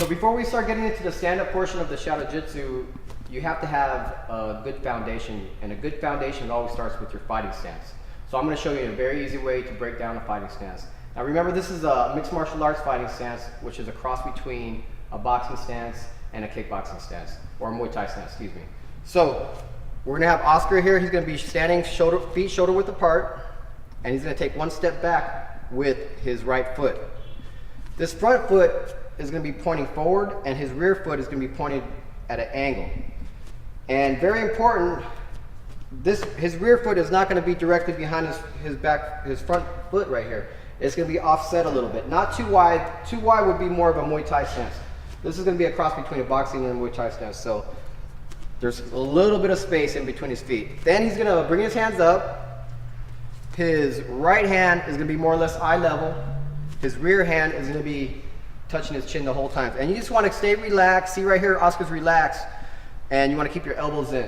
So before we start getting into the stand-up portion of the Shadow Jitsu, you have to have a good foundation, and a good foundation always starts with your fighting stance. So I'm going to show you a very easy way to break down a fighting stance. Now remember, this is a mixed martial arts fighting stance, which is a cross between a boxing stance and a kickboxing stance, or a Muay Thai stance, excuse me. So we're going to have Oscar here. He's going to be standing feet shoulder width apart, and he's going to take one step back with his right foot. This front foot is going to be pointing forward, and his rear foot is going to be pointed at an angle. And very important, his rear foot is not going to be directly behind his front foot right here. It's going to be offset a little bit, not too wide. Too wide would be more of a Muay Thai stance. This is going to be a cross between a boxing and a Muay Thai stance, so there's a little bit of space in between his feet. Then he's going to bring his hands up. His right hand is going to be more or less eye level. His rear hand is going to be touching his chin the whole time. And you just want to stay relaxed. See right here, Oscar's relaxed. And you want to keep your elbows in.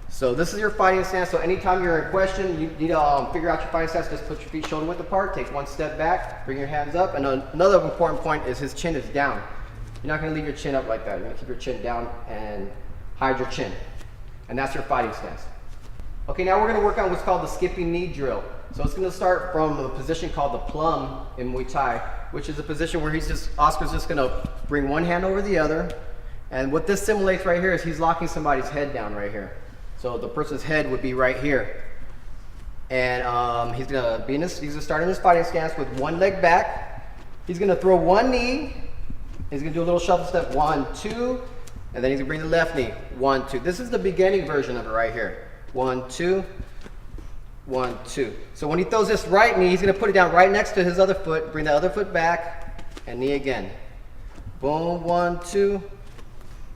So this is your fighting stance. So anytime you're in question, you need to figure out your fighting stance. Just put your feet shoulder width apart. Take one step back. Bring your hands up. And another important point is his chin is down. You're not going to leave your chin up like that. You're going to keep your chin down and hide your chin. And that's your fighting stance. Okay, now we're going to work on what's called the skipping knee drill. So it's going to start from a position called the plum in Muay Thai, which is a position where Oscar's just going to bring one hand over the other. And what this simulates right here is he's locking somebody's head down right here. So the person's head would be right here. And he's going to start in his fighting stance with one leg back. He's going to throw one knee. He's going to do a little shuffle step, 1, 2, and then he's going to bring the left knee, 1, 2. This is the beginning version of it right here. 1, 2, 1, 2. So when he throws this right knee, he's going to put it down right next to his other foot, bring the other foot back, and knee again. Boom, 1, 2,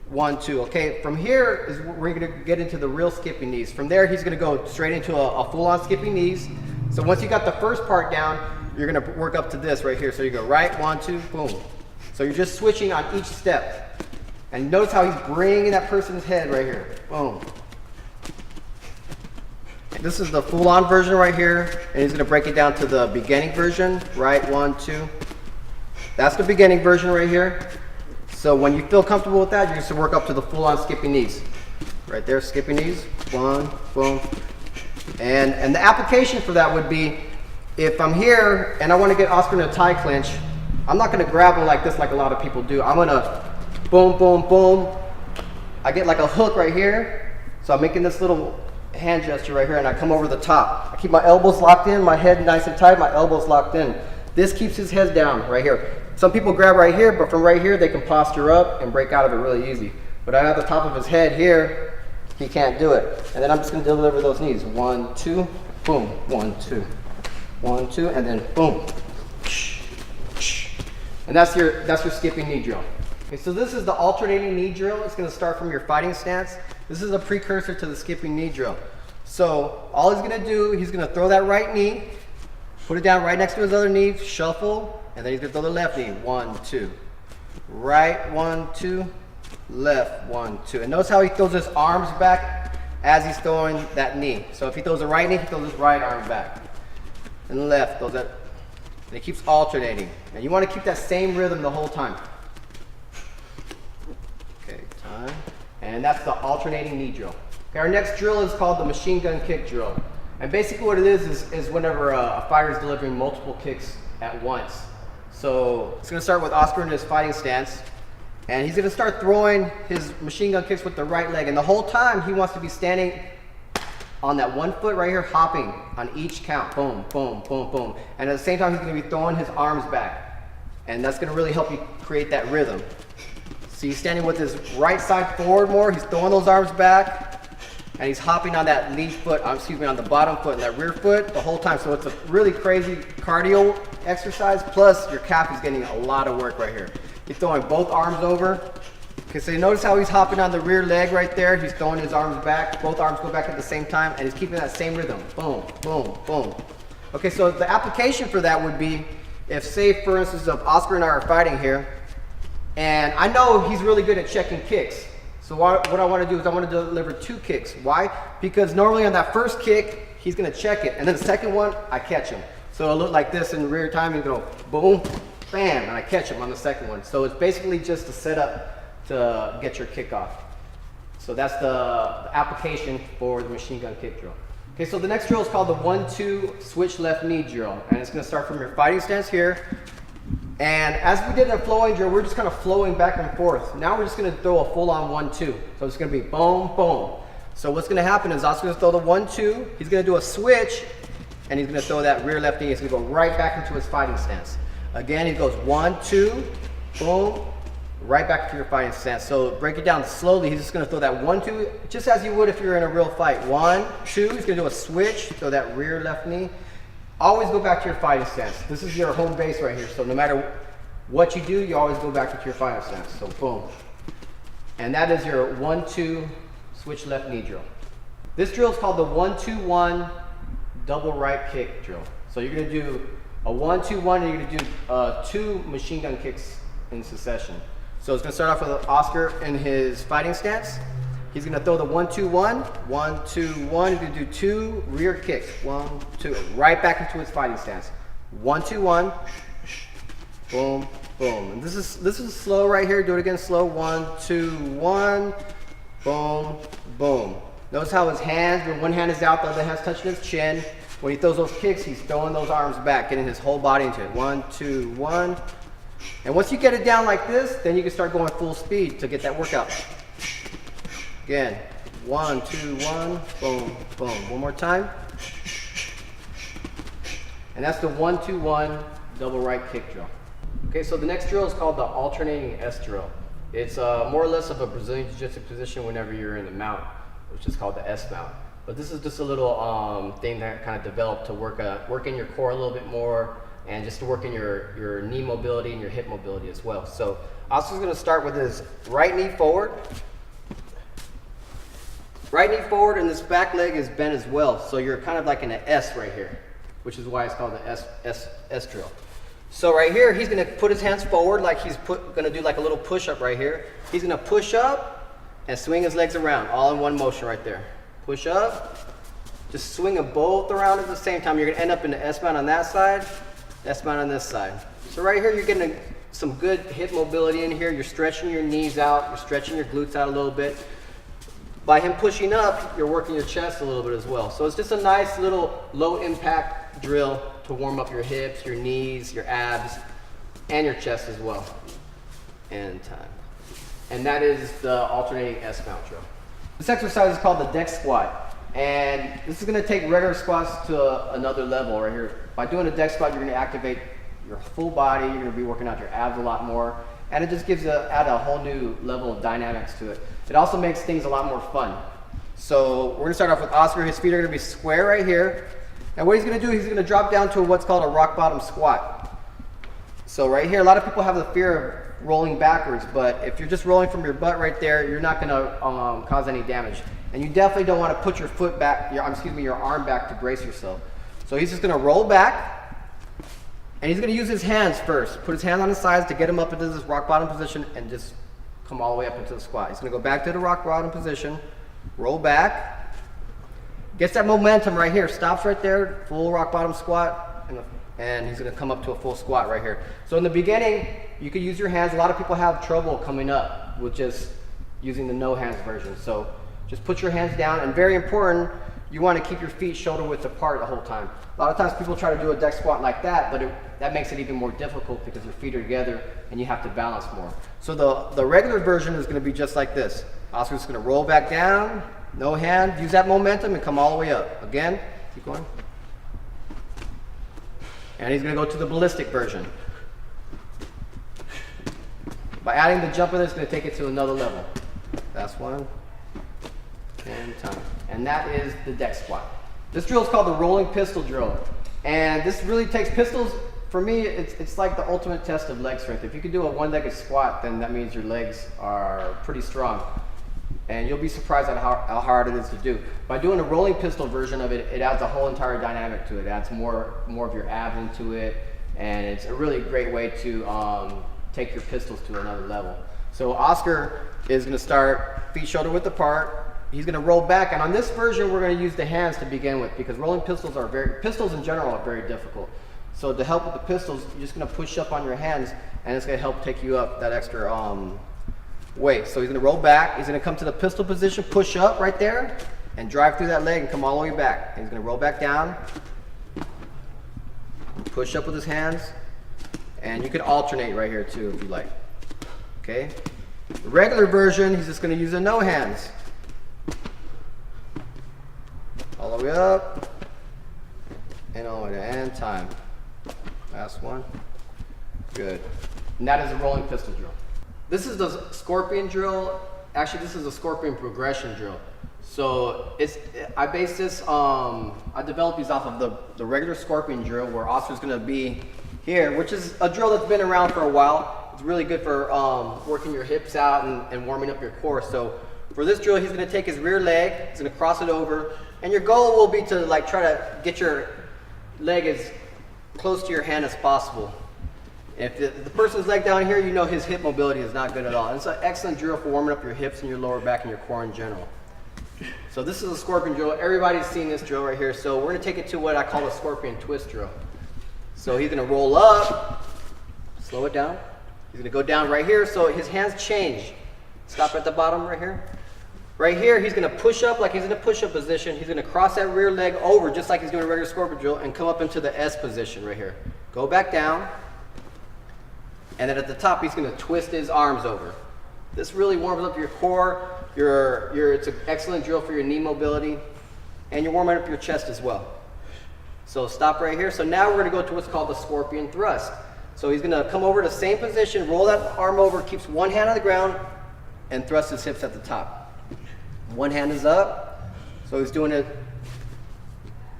1, 2. Okay, from here is we're going to get into the real skipping knees. From there, he's going to go straight into a full-on skipping knees. So once you got the first part down, you're going to work up to this right here. So you go right, 1, 2, boom. So you're just switching on each step. And notice how he's bringing that person's head right here. Boom. This is the full-on version right here, and he's going to break it down to the beginning version. Right, 1, 2. That's the beginning version right here. So when you feel comfortable with that, you're just going to work up to the full-on skipping knees. Right there, skipping knees. 1, boom. And the application for that would be, if I'm here and I want to get Oscar in a Thai clinch, I'm not going to grab him like this like a lot of people do. I'm going to boom, boom, boom. I get like a hook right here. So I'm making this little hand gesture right here, and I come over the top. I keep my elbows locked in, my head nice and tight, my elbows locked in. This keeps his head down right here. Some people grab right here, but from right here they can posture up and break out of it really easy. But at the top of his head here, he can't do it. And then I'm just going to deliver those knees. 1, 2, boom, 1, 2, 1, 2, and then boom. And that's your skipping knee drill. Okay, so this is the alternating knee drill. It's going to start from your fighting stance. This is a precursor to the skipping knee drill. So all he's going to do, he's going to throw that right knee, put it down right next to his other knee, shuffle, and then he's going to throw the left knee. 1, 2. Right, 1, 2. Left, 1, 2. And notice how he throws his arms back as he's throwing that knee. So if he throws the right knee, he throws his right arm back. And left, throws that. And it keeps alternating. And you want to keep that same rhythm the whole time. Okay, time. And that's the alternating knee drill. Okay, our next drill is called the machine gun kick drill. And basically what it is whenever a fighter is delivering multiple kicks at once. So it's going to start with Oscar in his fighting stance. And he's going to start throwing his machine gun kicks with the right leg. And the whole time he wants to be standing on that one foot right here, hopping on each count. Boom, boom, boom, boom. And at the same time, he's going to be throwing his arms back. And that's going to really help you create that rhythm. So he's standing with his right side forward more. He's throwing those arms back. And he's hopping on that lead foot, on the bottom foot and that rear foot the whole time. So it's a really crazy cardio exercise. Plus, your calf is getting a lot of work right here. He's throwing both arms over. Okay, so you notice how he's hopping on the rear leg right there. He's throwing his arms back. Both arms go back at the same time, and he's keeping that same rhythm. Boom, boom, boom. Okay, so the application for that would be, if say, for instance, if Oscar and I are fighting here, and I know he's really good at checking kicks. So what I want to do is I want to deliver 2 kicks. Why? Because normally on that first kick, he's going to check it, and then the second one, I catch him. So it'll look like this in rear time. You go boom, bam, and I catch him on the second one. So it's basically just a setup to get your kick off. So that's the application for the machine gun kick drill. Okay, so the next drill is called the 1-2 switch left knee drill. And it's gonna start from your fighting stance here. And as we did in a flowing drill, we're just kind of flowing back and forth. Now we're just gonna throw a full-on 1-2. So it's gonna be boom, boom. So what's gonna happen is Oscar's gonna throw the 1-2, he's gonna do a switch, and he's gonna throw that rear left knee. He's gonna go right back into his fighting stance. Again, he goes 1-2, boom, right back to your fighting stance. So break it down slowly. He's just gonna throw that 1-2, just as you would if you're in a real fight. 1-2, he's gonna do a switch, throw that rear left knee. Always go back to your fighting stance. This is your home base right here. So no matter what you do, you always go back to your fighting stance. So boom. And that is your 1-2 switch left knee drill. This drill is called the 1-2-1 double right kick drill. So you're gonna do a 1-2-1 and you're gonna do 2 machine gun kicks in succession. So it's gonna start off with Oscar in his fighting stance. He's gonna throw the 1-2-1, 1-2-1. He's gonna do 2 rear kicks, 1-2, right back into his fighting stance. 1-2-1, boom, boom. And this is slow right here. Do it again, slow. 1-2-1, boom, boom. Notice how his hands, when one hand is out, the other hand's touching his chin. When he throws those kicks, he's throwing those arms back, getting his whole body into it. 1-2-1. And once you get it down like this, then you can start going full speed to get that workout. Again, 1-2-1, boom, boom. One more time. And that's the 1-2-1 double right kick drill. Okay, so the next drill is called the alternating S drill. It's more or less of a Brazilian Jiu-Jitsu position whenever you're in the mount, which is called the S mount. But this is just a little thing that kind of developed to work in your core a little bit more, and just to work in your knee mobility and your hip mobility as well. So Oscar's gonna start with his right knee forward. Right knee forward, and this back leg is bent as well. So you're kind of like in an S right here, which is why it's called the S drill. So right here, he's gonna put his hands forward like he's gonna do like a little push up right here. He's gonna push up and swing his legs around, all in one motion right there. Push up, just swing them both around at the same time. You're gonna end up in the S mount on that side, S mount on this side. So right here, you're getting some good hip mobility in here. You're stretching your knees out, you're stretching your glutes out a little bit. By him pushing up, you're working your chest a little bit as well. So it's just a nice little low impact drill to warm up your hips, your knees, your abs, and your chest as well. And time. And that is the alternating S mount drill. This exercise is called the deck squat. And this is gonna take regular squats to another level right here. By doing a deck squat, you're gonna activate your full body, you're gonna be working out your abs a lot more, and it just add a whole new level of dynamics to it. It also makes things a lot more fun. So we're gonna start off with Oscar. His feet are gonna be square right here. And what he's gonna do, he's gonna drop down to what's called a rock bottom squat. So right here, a lot of people have the fear of rolling backwards, but if you're just rolling from your butt right there, you're not gonna cause any damage. And you definitely don't wanna put your foot back, your arm back to brace yourself. So he's just gonna roll back, and he's gonna use his hands first. Put his hands on his sides to get him up into this rock bottom position and just come all the way up into the squat. He's gonna go back to the rock bottom position, roll back, gets that momentum right here, stops right there, full rock bottom squat, and he's gonna come up to a full squat right here. So in the beginning, you could use your hands. A lot of people have trouble coming up with just using the no hands version. So just put your hands down, and very important, you wanna keep your feet shoulder width apart the whole time. A lot of times people try to do a deck squat like that, but that makes it even more difficult because your feet are together and you have to balance more. So the regular version is gonna be just like this. Oscar's gonna roll back down, no hand, use that momentum and come all the way up. Again, keep going. And he's gonna go to the ballistic version. By adding the jump in, it's gonna take it to another level. That's one, and time. And that is the deck squat. This drill is called the rolling pistol drill. And this really takes pistols. For me, it's like the ultimate test of leg strength. If you can do a one-legged squat, then that means your legs are pretty strong. And you'll be surprised at how hard it is to do. By doing a rolling pistol version of it, it adds a whole entire dynamic to it. It adds more of your abs into it. And it's a really great way to take your pistols to another level. So Oscar is gonna start feet shoulder width apart. He's gonna roll back, and on this version, we're gonna use the hands to begin with, because rolling pistols in general are very difficult. So to help with the pistols, you're just gonna push up on your hands, and it's gonna help take you up that extra weight. So he's gonna roll back, he's gonna come to the pistol position, push up right there, and drive through that leg and come all the way back. And he's gonna roll back down, push up with his hands, and you can alternate right here too if you like. Okay? The regular version, he's just gonna use the no hands. All the way up, and all the way down, and time. Last one. Good. And that is a rolling pistol drill. This is the scorpion drill. Actually, this is a scorpion progression drill. So I base this, I developed these off of the regular scorpion drill where Oscar's gonna be here, which is a drill that's been around for a while. It's really good for working your hips out and warming up your core. So for this drill, he's gonna take his rear leg, he's gonna cross it over, and your goal will be to like try to get your leg as close to your hand as possible. If the person's leg down here, you know his hip mobility is not good at all. And it's an excellent drill for warming up your hips and your lower back and your core in general. So this is a scorpion drill. Everybody's seen this drill right here. So we're gonna take it to what I call a scorpion twist drill. So he's gonna roll up, slow it down. He's gonna go down right here. So his hands change. Stop at the bottom right here. Right here, he's gonna push up like he's in a push-up position. He's gonna cross that rear leg over just like he's doing a regular scorpion drill and come up into the S position right here. Go back down. And then at the top, he's gonna twist his arms over. This really warms up your core. It's an excellent drill for your knee mobility, and you're warming up your chest as well. So stop right here. So now we're gonna go to what's called the scorpion thrust. So he's gonna come over to the same position, roll that arm over, keeps one hand on the ground, and thrusts his hips at the top. One hand is up, so he's doing it.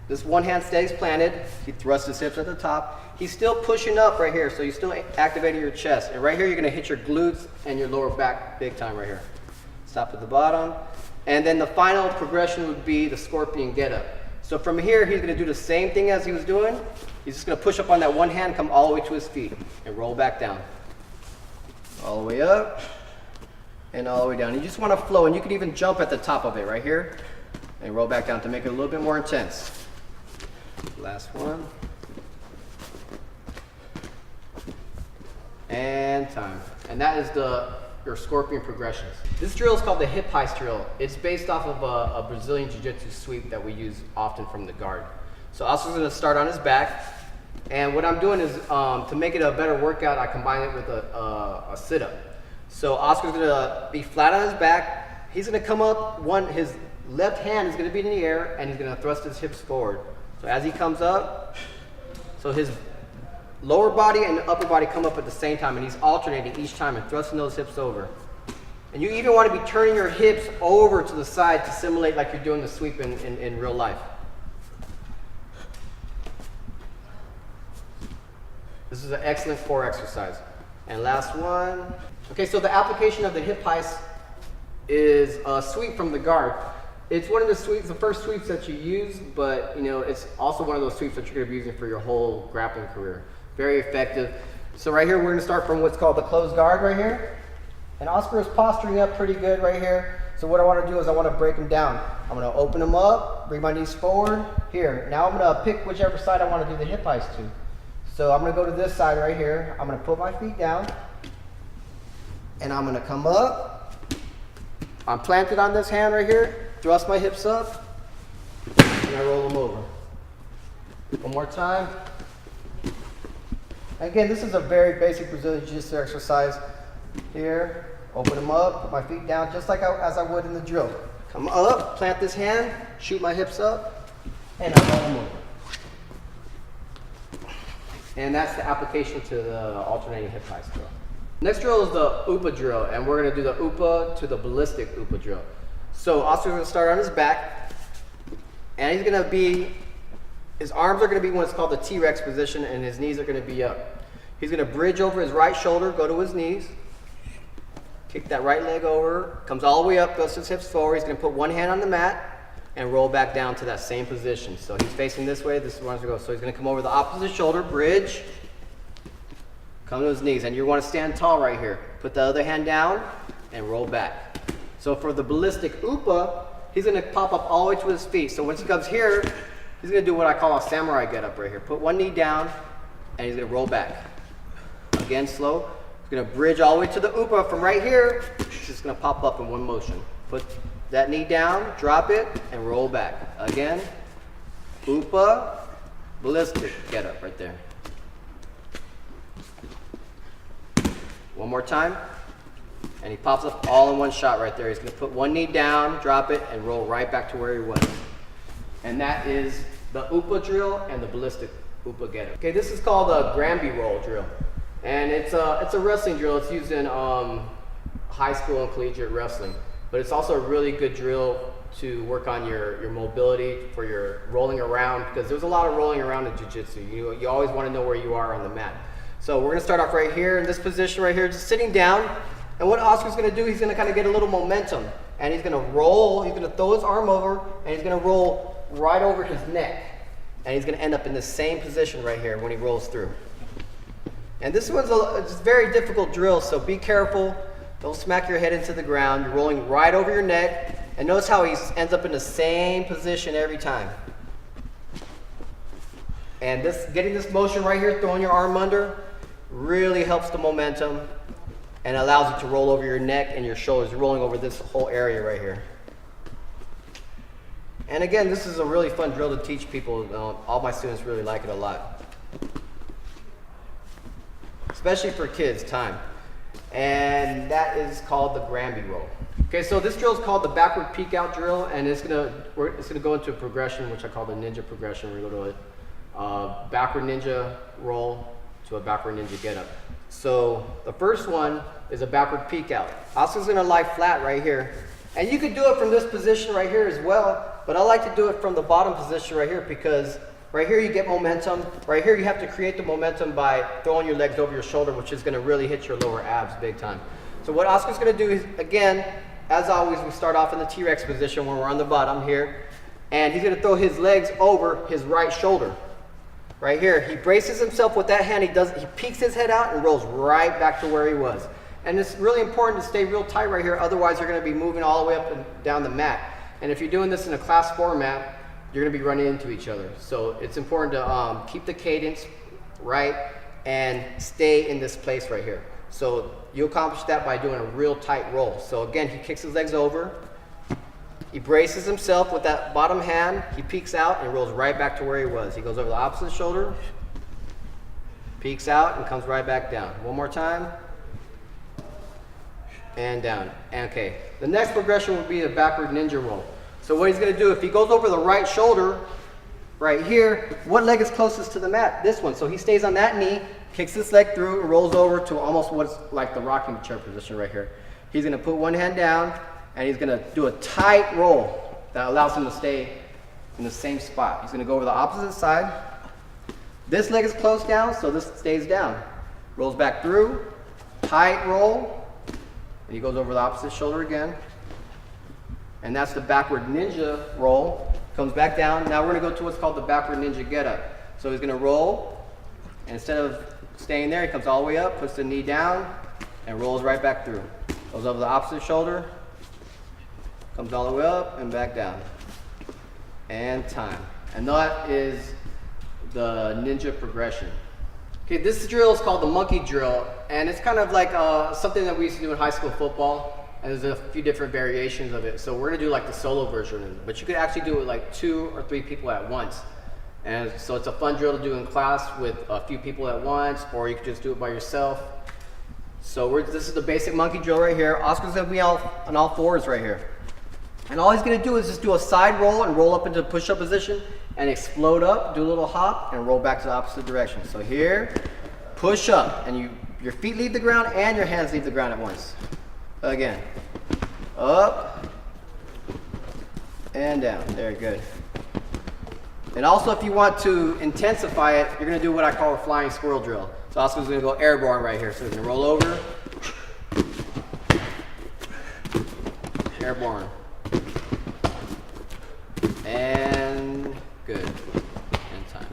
This one hand stays planted. He thrusts his hips at the top. He's still pushing up right here, so you're still activating your chest. And right here, you're gonna hit your glutes and your lower back big time right here. Stop at the bottom. And then the final progression would be the scorpion get up. So from here, he's gonna do the same thing as he was doing. He's just gonna push up on that one hand, come all the way to his feet, and roll back down. All the way up, and all the way down. You just wanna flow, and you can even jump at the top of it right here, and roll back down to make it a little bit more intense. Last one. And time. And that is your scorpion progressions. This drill is called the hip heist drill. It's based off of a Brazilian Jiu-Jitsu sweep that we use often from the guard. So Oscar's gonna start on his back. And what I'm doing is, to make it a better workout, I combine it with a sit-up. So Oscar's gonna be flat on his back. He's gonna come up, his left hand is gonna be in the air, and he's gonna thrust his hips forward. So as he comes up, so his lower body and upper body come up at the same time, and he's alternating each time and thrusting those hips over. And you even want to be turning your hips over to the side to simulate like you're doing the sweep in real life. This is an excellent core exercise. And last one. Okay, so the application of the hip heist is a sweep from the guard. It's one of the sweeps, the first sweeps that you use, but you know, it's also one of those sweeps that you're going to be using for your whole grappling career. Very effective. So right here, we're going to start from what's called the closed guard right here. And Oscar is posturing up pretty good right here. So what I want to do is I want to break him down. I'm going to open him up, bring my knees forward. Here, now I'm going to pick whichever side I want to do the hip heist to. So I'm going to go to this side right here. I'm going to put my feet down. And I'm going to come up. I'm planted on this hand right here. Thrust my hips up. And I roll them over. One more time. Again, this is a very basic Brazilian Jiu-Jitsu exercise. Here, open them up, put my feet down, just like as I would in the drill. Come up, plant this hand, shoot my hips up, and I roll them over. And that's the application to the alternating hip heist drill. Next drill is the UPA drill, and we're gonna do the UPA to the ballistic UPA drill. So Oscar's gonna start on his back, and he's gonna be, his arms are going to be what's called the T-Rex position, and his knees are going to be up. He's going to bridge over his right shoulder, go to his knees, kick that right leg over, comes all the way up, goes his hips forward. He's going to put one hand on the mat and roll back down to that same position. So he's facing this way, this is where he's going to go. So he's going to come over the opposite shoulder, bridge, come to his knees, and you want to stand tall right here. Put the other hand down and roll back. So for the ballistic UPA, he's going to pop up all the way to his feet. So once he comes here, he's going to do what I call a samurai get up right here. Put one knee down, and he's gonna roll back. Again, slow. He's gonna bridge all the way to the upa from right here. It's just gonna pop up in one motion. Put that knee down, drop it, and roll back. Again, upa, ballistic, get up right there. One more time, and he pops up all in one shot right there. He's gonna put one knee down, drop it, and roll right back to where he was. And that is the upa drill and the ballistic upa get up. Okay, this is called a Granby roll drill. And it's a wrestling drill. It's used in high school and collegiate wrestling. But it's also a really good drill to work on your mobility for your rolling around, because there's a lot of rolling around in jiu-jitsu. You always want to know where you are on the mat. So we're gonna start off right here in this position right here, just sitting down. And what Oscar's gonna do, he's gonna kind of get a little momentum. And he's gonna roll, he's gonna throw his arm over, and he's gonna roll right over his neck. And he's gonna end up in the same position right here when he rolls through. And this one's it's a very difficult drill, so be careful. Don't smack your head into the ground. You're rolling right over your neck. And notice how he ends up in the same position every time. And getting this motion right here, throwing your arm under, really helps the momentum and allows you to roll over your neck and your shoulders. You're rolling over this whole area right here. And again, this is a really fun drill to teach people. All my students really like it a lot. Especially for kids, time. And that is called the Granby roll. Okay, so this drill is called the backward peek out drill, and it's gonna go into a progression, which I call the ninja progression. We're gonna go to a backward ninja roll to a backward ninja get up. So the first one is a backward peek out. Oscar's gonna lie flat right here. And you could do it from this position right here as well, but I like to do it from the bottom position right here, because right here you get momentum. Right here you have to create the momentum by throwing your legs over your shoulder, which is gonna really hit your lower abs big time. So what Oscar's gonna do is, again, as always, we start off in the T-Rex position when we're on the bottom here. And he's gonna throw his legs over his right shoulder. Right here, he braces himself with that hand. He peeks his head out and rolls right back to where he was. And it's really important to stay real tight right here, otherwise you're gonna be moving all the way up and down the mat. And if you're doing this in a class format, you're gonna be running into each other. So it's important to keep the cadence right and stay in this place right here. So you accomplish that by doing a real tight roll. So again, he kicks his legs over, he braces himself with that bottom hand, he peeks out and rolls right back to where he was. He goes over the opposite shoulder, peeks out and comes right back down. One more time. And down. Okay, the next progression would be the backward ninja roll. So what he's gonna do, if he goes over the right shoulder, right here, what leg is closest to the mat? This one. So he stays on that knee, kicks this leg through, and rolls over to almost what's like the rocking chair position right here. He's gonna put one hand down, and he's gonna do a tight roll that allows him to stay in the same spot. He's gonna go over the opposite side. This leg is closed down, so this stays down. Rolls back through, tight roll, and he goes over the opposite shoulder again. And that's the backward ninja roll. Comes back down. Now we're gonna go to what's called the backward ninja get up. So he's gonna roll, and instead of staying there, he comes all the way up, puts the knee down, and rolls right back through. Goes over the opposite shoulder, comes all the way up and back down. And time. And that is the ninja progression. Okay, this drill is called the monkey drill, and it's kind of like something that we used to do in high school football, and there's a few different variations of it. So we're gonna do like the solo version, but you could actually do it with like 2 or 3 people at once. And so it's a fun drill to do in class with a few people at once, or you could just do it by yourself. So this is the basic monkey drill right here. Oscar's gonna be on all fours right here. And all he's gonna do is just do a side roll and roll up into push-up position and explode up, do a little hop, and roll back to the opposite direction. So here, push up, and your feet leave the ground and your hands leave the ground at once. Again, up, and down, very good. And also if you want to intensify it, you're gonna do what I call a flying squirrel drill. So Oscar's gonna go airborne right here. So he's gonna roll over, airborne, and good, and time.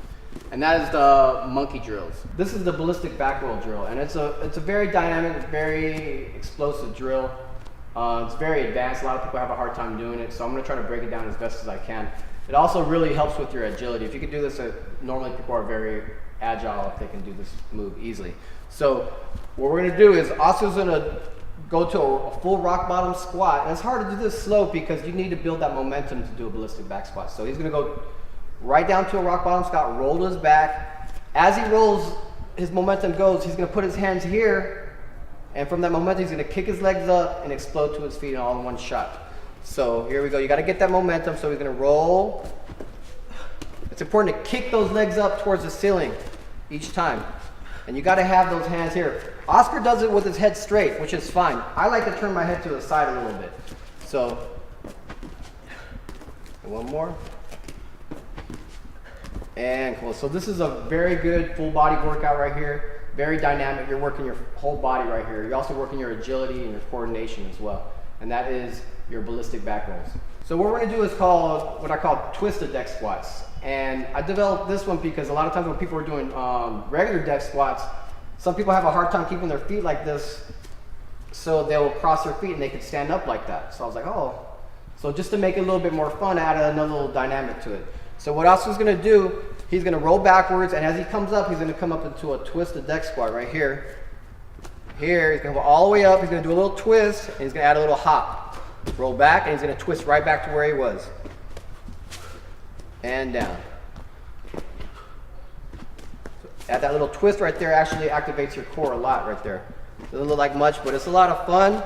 And that is the monkey drills. This is the ballistic back roll drill, and it's a very dynamic, very explosive drill. It's very advanced. A lot of people have a hard time doing it, so I'm gonna try to break it down as best as I can. It also really helps with your agility. If you could do this, normally people are very agile if they can do this move easily. So what we're gonna do is Oscar's gonna go to a full rock bottom squat. And it's hard to do this slow because you need to build that momentum to do a ballistic back squat. So he's gonna go right down to a rock bottom squat, roll to his back. As he rolls, his momentum goes, he's gonna put his hands here, and from that momentum, he's gonna kick his legs up and explode to his feet all in one shot. So here we go, you gotta get that momentum, so he's gonna roll. It's important to kick those legs up towards the ceiling each time. And you gotta have those hands here. Oscar does it with his head straight, which is fine. I like to turn my head to the side a little bit. So, one more. And cool. So this is a very good full body workout right here. Very dynamic. You're working your whole body right here. You're also working your agility and your coordination as well. And that is your ballistic back rolls. So what we're gonna do is what I call twisted deck squats. And I developed this one because a lot of times when people are doing regular deck squats, some people have a hard time keeping their feet like this, so they'll cross their feet and they can stand up like that. So I was like, oh. So just to make it a little bit more fun, I added another little dynamic to it. So what Oscar's gonna do, he's gonna roll backwards, and as he comes up, he's gonna come up into a twisted deck squat right here. Here, he's gonna go all the way up, he's gonna do a little twist, and he's gonna add a little hop. Roll back, and he's gonna twist right back to where he was. And down. So add that little twist right there, actually activates your core a lot right there. Doesn't look like much, but it's a lot of fun,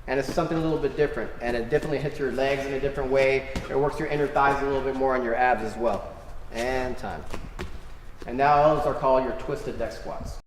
and it's something a little bit different, and it definitely hits your legs in a different way. It works your inner thighs a little bit more on your abs as well. And time. And now those are called your twisted deck squats.